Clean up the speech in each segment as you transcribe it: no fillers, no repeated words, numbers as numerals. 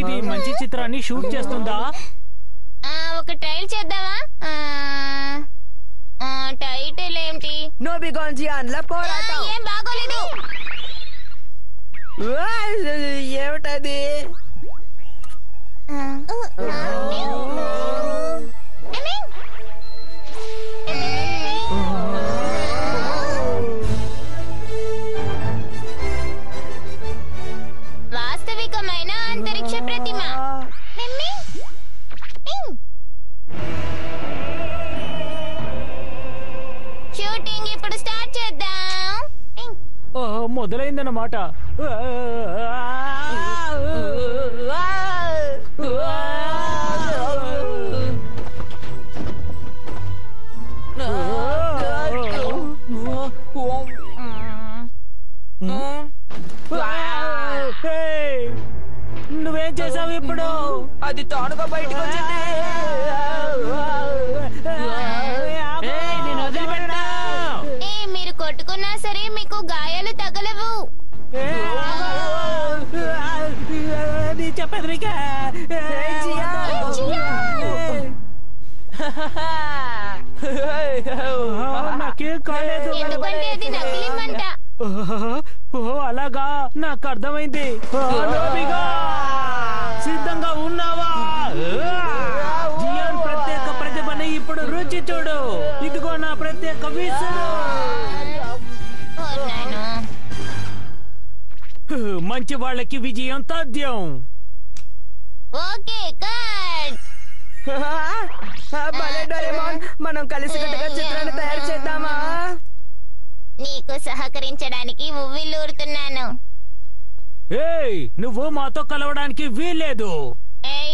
ఇది మంచి చిత్రాన్ని షూట్ చేస్తుందా? ఒక ట్రైల్ చేద్దామా? టైటిల్ ఏంటి? నోబిగాన్ జియాన్ల పోరాటం. ఏం బాగోలేదు. ఏమిటది? వాస్తవికమైన అంతరిక్ష ప్రతిమ. షూటింగ్ ఇప్పుడు స్టార్ట్ చేద్దాం. మొదలైందన్నమాట. నువ్వేం చేసావు ఇప్పుడు? అది తానుగా బయటకు వచ్చింది. మీరు కొట్టుకున్నా సరే మీకు గాయాలు తగలవు. చెప్పేది నాకేం కాలేదు. ఎందుకంటే అది నకిలీమంట. అలాగా, నాకు అర్థమైంది. సిద్ధంగా ఉన్నావా? జియాన్ ప్రత్యేక ప్రతిభని ఇప్పుడు రుచి చూడు. ఇదిగో నా ప్రత్యేక విసురు. మంచి వాళ్ళకి విజయం తథ్యం. Okay cut. భలే డోరేమాన్, మనం కలిసికట్టుగా చిత్రాన్ని తయారు చేద్దామా? నీకు సహకరించడానికి ఉవ్విల్లూరుతున్నాను. ఏయ్, నువ్వు మాతో కలవడానికి వీల్లేదు.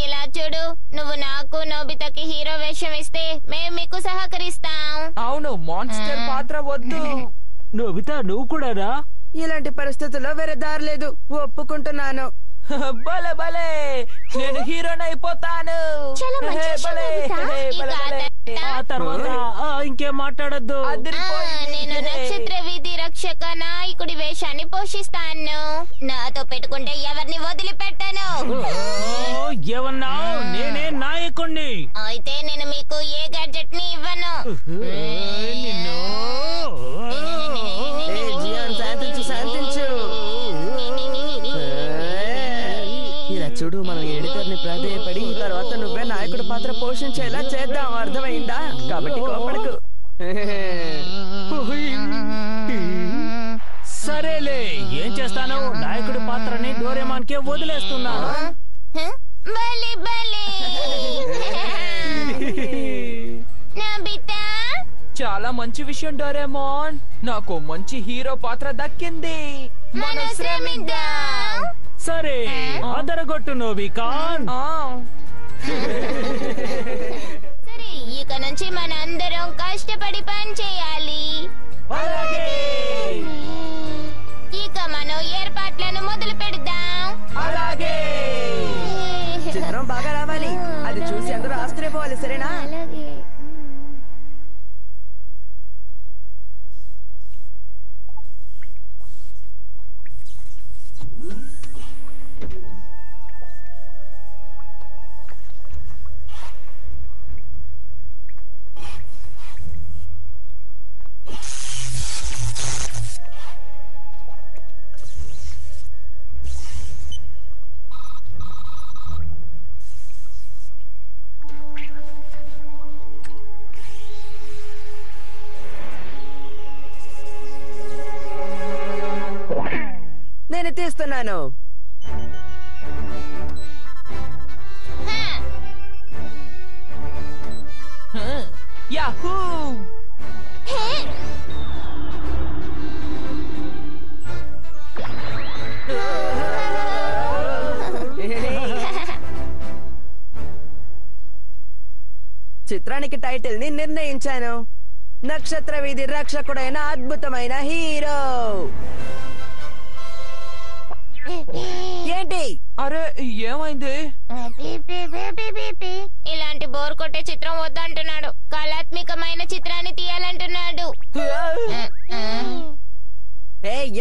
ఇలా చూడు, నువ్వు నాకు నోబితాకి హీరో వేషం ఇస్తే మేము మీకు సహకరిస్తాం. అవును, మాన్స్టర్ పాత్ర వద్దు. నోబితా, నువ్వు కూడారా? ఇలాంటి పరిస్థితుల్లో వేరే దారి లేదు. ఒప్పుకుంటున్నాను. భలే భలే, నేను హీరోని అయిపోతాను. ఆ తర్వాత ఇంకేం మాట్లాడద్దు. నేను నక్షత్ర వీధి రక్షక నాయకుడి వేషాన్ని పోషిస్తాను. నాతో పెట్టుకుంటే ఎవరిని వదిలిపెట్టాను. ఏమన్నా? నేనే నాయకుణ్ణి. అయితే నేను మీకు ఏ గ్యాడ్జెట్ ని ఇవ్వను. ఇలా చూడు, మనం ఎడిటర్ని ప్రాధేయపడి తర్వాత నువ్వే నాయకుడి పాత్ర పోషించేలా చేద్దాం. అర్థమైందా? కాబట్టి కోపడకు. సరేలే, ఏం చేస్తాను? నాయకుడి పాత్రని డోరేమాన్ కే వదిలేస్తున్నాను. చాలా మంచి విషయం డోరేమాన్, నాకు మంచి హీరో పాత్ర దక్కింది. మనం శ్రమిద్దాం. సరే, అదరగొట్టు నోబికాన్. సరే, ఇక నుంచి మనందరం కష్టపడి పని చేయాలి. ఇక మనం ఏర్పాట్లను మొదలు పెడదాం. చిత్రం బాగా రావాలి. అది చూసి అందరూ ఆశ్చర్యపోవాలి. సరేనా? నేను తీస్తున్నాను. యాహూ! చిత్రానికి టైటిల్ ని నిర్ణయించాను. నక్షత్ర వీధి రక్షకుడైన అద్భుతమైన హీరో. ఏంటి? అరే, ఏమైంది? ఇలాంటి బోర్ కొట్టే చిత్రం వద్దంటున్నాడు. కళాత్మకమైన చిత్రాన్ని తీయాలంటున్నాడు.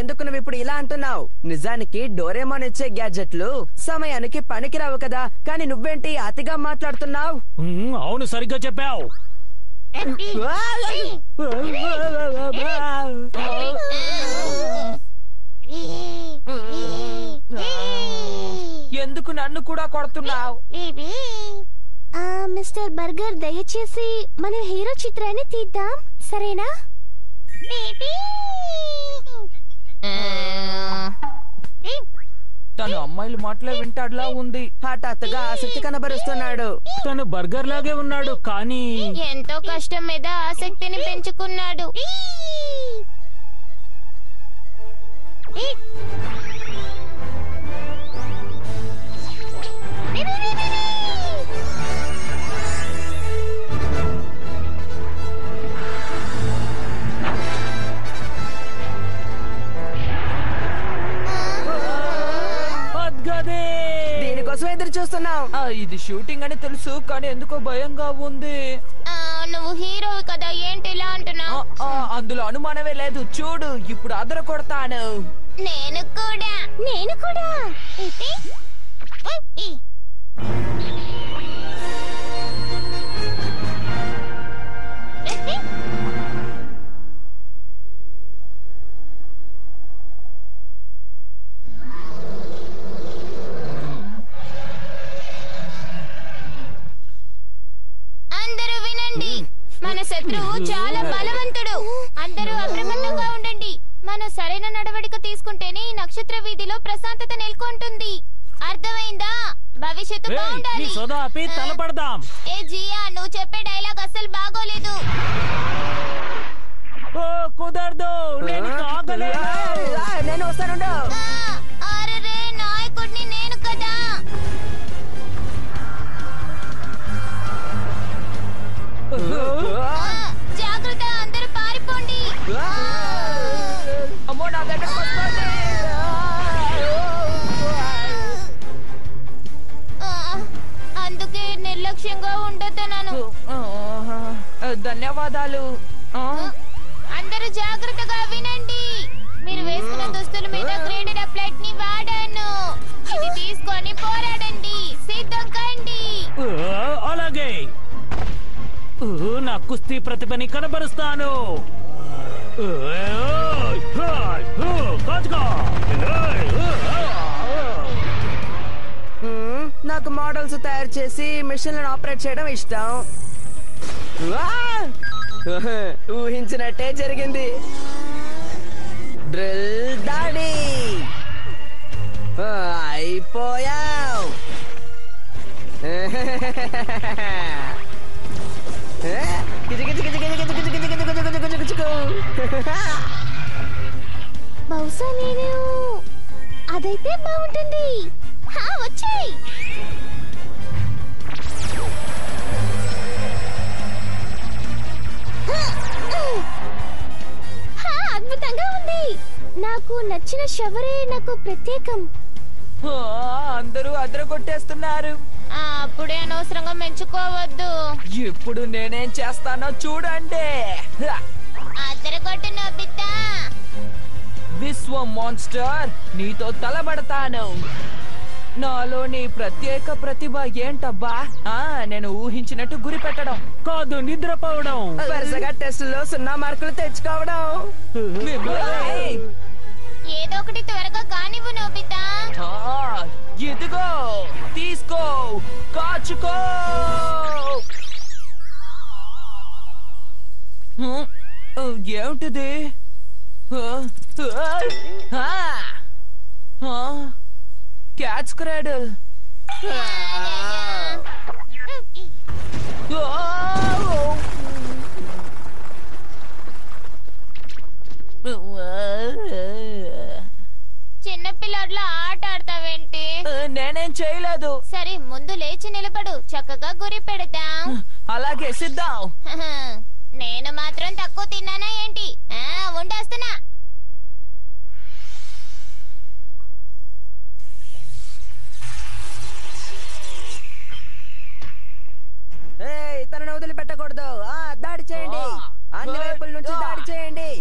ఎందుకు నువ్వు ఇప్పుడు ఇలా అంటున్నావు? నిజానికి డోరేమోన్ ఇచ్చే గ్యాడ్జెట్లు సమయానికి పనికిరావు కదా, కానీ నువ్వేంటి అతిగా మాట్లాడుతున్నావు? అవును, సరిగ్గా చెప్పావు. ఎందుకు నన్ను కూడా కొడుతున్నావు? మిస్టర్ బర్గర్, దయచేసి మనం హీరో చిత్రాన్ని తీద్దాం, సరేనా? తను అమ్మాయిలు మాటలే వింటాడులా ఉంది. హఠాత్తుగా ఆసక్తి కనబరుస్తున్నాడు. తను బర్గర్ లాగే ఉన్నాడు, కానీ ఎంతో కష్టం మీద ఆసక్తిని పెంచుకున్నాడు. దీనికోసం ఎదురు చూస్తున్నాం. ఇది షూటింగ్ అని తెలుసు, కానీ ఎందుకో భయంగా ఉంది. నువ్వు హీరోవి కదా, ఏంటి ఇలా అంటున్నావు? అందులో అనుమానమే లేదు. చూడు, ఇప్పుడు అదర కొడతాను. నేను కూడా. అందరూ వినండి, మన శత్రువు చాలా బలవంతుడు. అందరూ అప్రమత్తంగా ఉండండి. మనం సరైన నడవడిక తీసుకుంటేనే ఈ నక్షత్ర వీధిలో ప్రశాంతత నెలకొంటుంది. అర్థమైందా? భవిష్యత్తు బాగుండాలి. సోదా ఆపి తలపడదాం. ఏ జియా, నువ్వు చెప్పే డైలాగ్ అస్సలు బాగోలేదు. కుదరదు, నేను తాగలేదు. నేను వస్తానుండు. అరే, నాయకుడిని నేను కదా. జాగ్రత్త, అందరూ పారిపోండి. అమ్మో, నా దగ్గరకు వస్తుంది. అందుకే నిర్లక్ష్యంగా ఉండొద్దన్నాను. ధన్యవాదాలు. అందరూ జాగ్రత్తగా వినండి. మీరు వేసుకున్న దుస్తుల మీద గ్రేడెడ్ అప్లైట్ ని వాడాను. ఇది తీసుకొని పోరాడండి. సిద్ధం కండి. అలాగే, నా కుస్తీ ప్రతిభని కనబరుస్తాను. నాకు మోడల్స్ తయారు చేసి మిషన్లను ఆపరేట్ చేయడం ఇష్టం. ఊహించినట్టే జరిగింది. డ్రిల్ దాడి అయిపోయావు. బహుశా నేను అదైతే బాగుంటుంది. వచ్చాయి. అద్భుతంగా ఉంది. నాకు నచ్చిన షవరే నాకు ప్రత్యేకం. అందరూ అదర కొట్టేస్తున్నారు. అప్పుడే అనవసరంగా మెచ్చుకోవద్దు. ఇప్పుడు నేనేం చేస్తానో చూడండి. అదరగొట్టు నోబితా. విశ్వ మాన్స్టర్, నీతో తలబడతాను. నాలోని ప్రత్యేక ప్రతిభ ఏంటబ్బా? నేను ఊహించినట్టు గురి పెట్టడం కాదు, నిద్రపోవడం. వరుసగా టెస్టులో 0 మార్కులు తెచ్చుకోవడం. ఏదో ఒకటి త్వరగా కానివ్వు నోబితా. ఇదిగో తీసుకో, కాచుకో. ఏమిటిది? Catch cradle. చిన్నపిల్లడ్ల ఆట ఆడతావేంటి? నేనేం చేయలేదు. సరే, ముందు లేచి నిలబడు, చక్కగా గురి పెడదాం. అలాగే, సిద్ధం. నేను మాత్రం తక్కువ తిన్నానా ఏంటి? ఉండేస్తున్నా. తనను వదిలిపెట్టకూడదు. దాడి చేయండి, అన్ని వైపుల నుంచి దాడి చేయండి.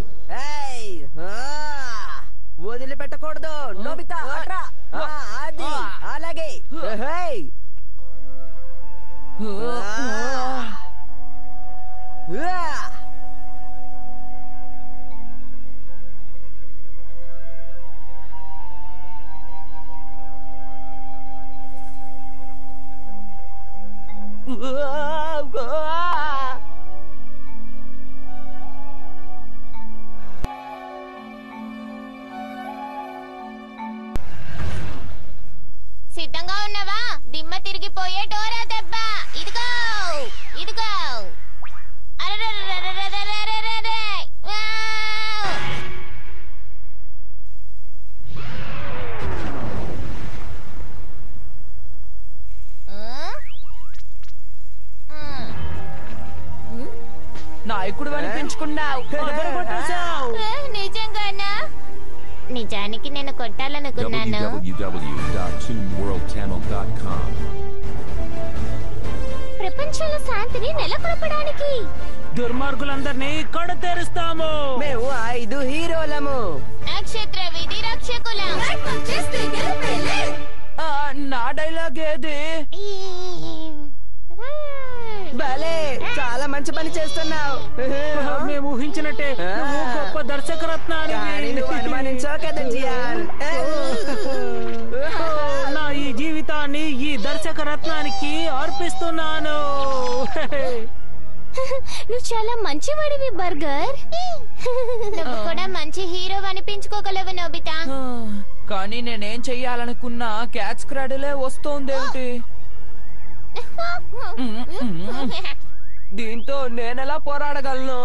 చేయకూడదు. నోబితా అట్రా. అది అలాగే. సిద్ధంగా ఉన్నావా? దిమ్మ తిరిగిపోయే డోరా దెబ్బ. ఇదిగో ఇదిగో. అరెరెరెరెరెరెరెరెరెరె. వావ్! నాయకుడు అనిపించుకున్నావు. నిజంగానా? నిజానికి నేను కొట్టాలనుకున్నాను. www.toonworldchannel.com ప్రపంచంలో శాంతిని నెలకొల్పడానికి దుర్మార్గులందరినీ ఇక్కడ తెరుస్తాము. మేము 5 హీరోలము. నక్షత్ర వీధి రక్షకులం. నా డైలాగ్ ఏది? భలే, చాలా మంచి పని చేస్తున్నావు. మేము ఊహించినట్టే నువ్వు గొప్ప కానీ దర్శకరత్నానివి. నువ్వు అనుమానించావు కదా జియాన్. నా ఈ జీవితాన్ని ఈ దర్శకరత్నానికి అర్పిస్తున్నాను. నువ్వు చాలా మంచివాడివి బర్గర్. నువ్వు కూడా మంచి హీరో అనిపించుకోగలవు నోబితా. కానీ నేనేం చెయ్యాలనుకున్నా క్యాచ్ క్రాడలే వస్తోందేంటి? దీంతో నేనెలా పోరాడగలను?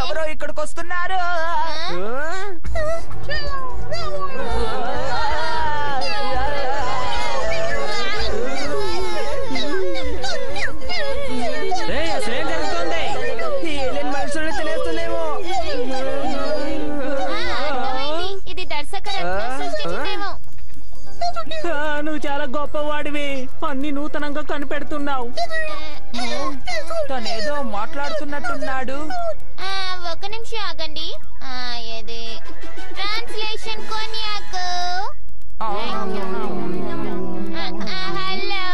ఎవరో ఇక్కడికి వస్తున్నారు. అసలు ఏం జరుగుతుంది? మనుషుల్ని తినేస్తుందేమో. ఇది దర్శకరత్నం సృష్టించిందేమో. నువ్వు చాలా గొప్పవాడివి. అన్ని నూతనంగా కనిపెడుతున్నావు. తనేదో మాట్లాడుతున్నట్టున్నాడు. ఒక నిమిషం ఆగండి. ఏది ట్రాన్స్లేషన్ కొనియాకు. హలో,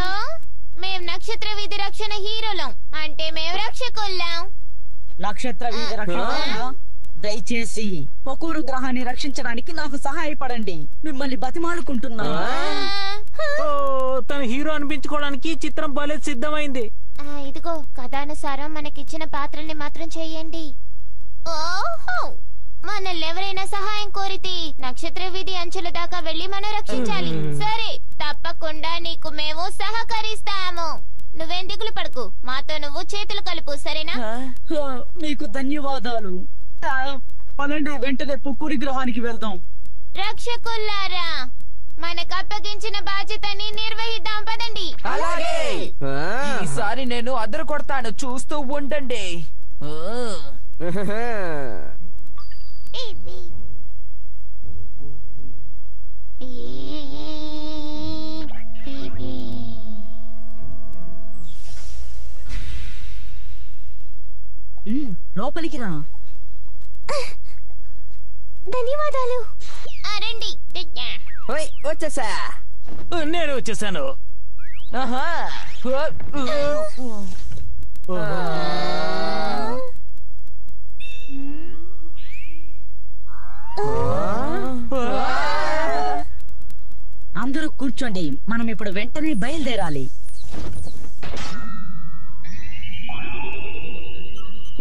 మేము నక్షత్ర వీధి రక్షణ హీరోలం. అంటే మేము రక్షకుల్లాం. నక్షత్ర వీధి రక్షణ, దయచేసి పొకూరు గ్రహాన్ని రక్షించడానికి నాకు సహాయపడండి. మిమ్మల్ని బతిమాలుకుంటున్నాను. తన హీరో అనిపించుకోవడానికి చిత్రం భలే సిద్ధమైంది. ఇదిగో కథానుసారం మనకిచ్చిన పాత్రల్ని మాత్రం చెయ్యండి. ఓహో, మనల్ని ఎవరైనా సహాయం కోరితే నక్షత్ర వీధి అంచుల దాకా వెళ్లి మనం రక్షించాలి. సరే, తప్పకుండా నీకు మేము సహకరిస్తాము. నువ్వేం దిగులు పడకు. మాతో నువ్వు చేతులు కలుపు, సరేనా? మీకు ధన్యవాదాలు. పదండి, వెంటనే పొకూరు గ్రహానికి వెళ్దాం. రక్షకుల్లారా, మనకు అప్పగించిన బాధ్యతని నిర్వహిద్దాం. పదండి. అలాగే. ఈసారి నేను అదరు కొడతాను, చూస్తూ ఉండండి. లోపలికి రా. ధన్యవాదాలు. రండి. వచ్చేసా. నేను వచ్చేసాను. అందరూ కూర్చోండి. మనం ఇప్పుడు వెంటనే బయలుదేరాలి.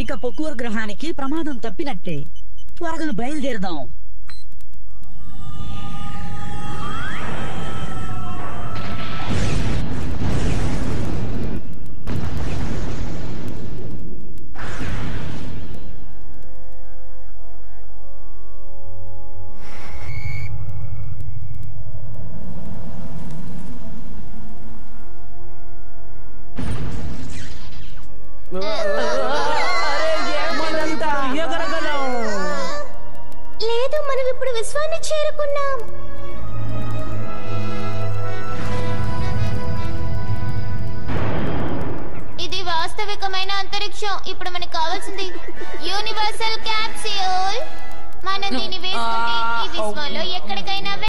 ఇక పొకూరు గ్రహానికి ప్రమాదం తప్పినట్టే. త్వరగా బయలుదేరదాం. లేదు, మనం ఇప్పుడు విశ్వాన్ని చేరుకున్నాం. ఇది వాస్తవికమైన అంతరిక్షం. ఇప్పుడు మనకు కావాల్సింది యూనివర్సల్ క్యాప్సూల్. మనం దీన్ని వేసుకుంటే ఈ విశ్వంలో ఎక్కడికైనా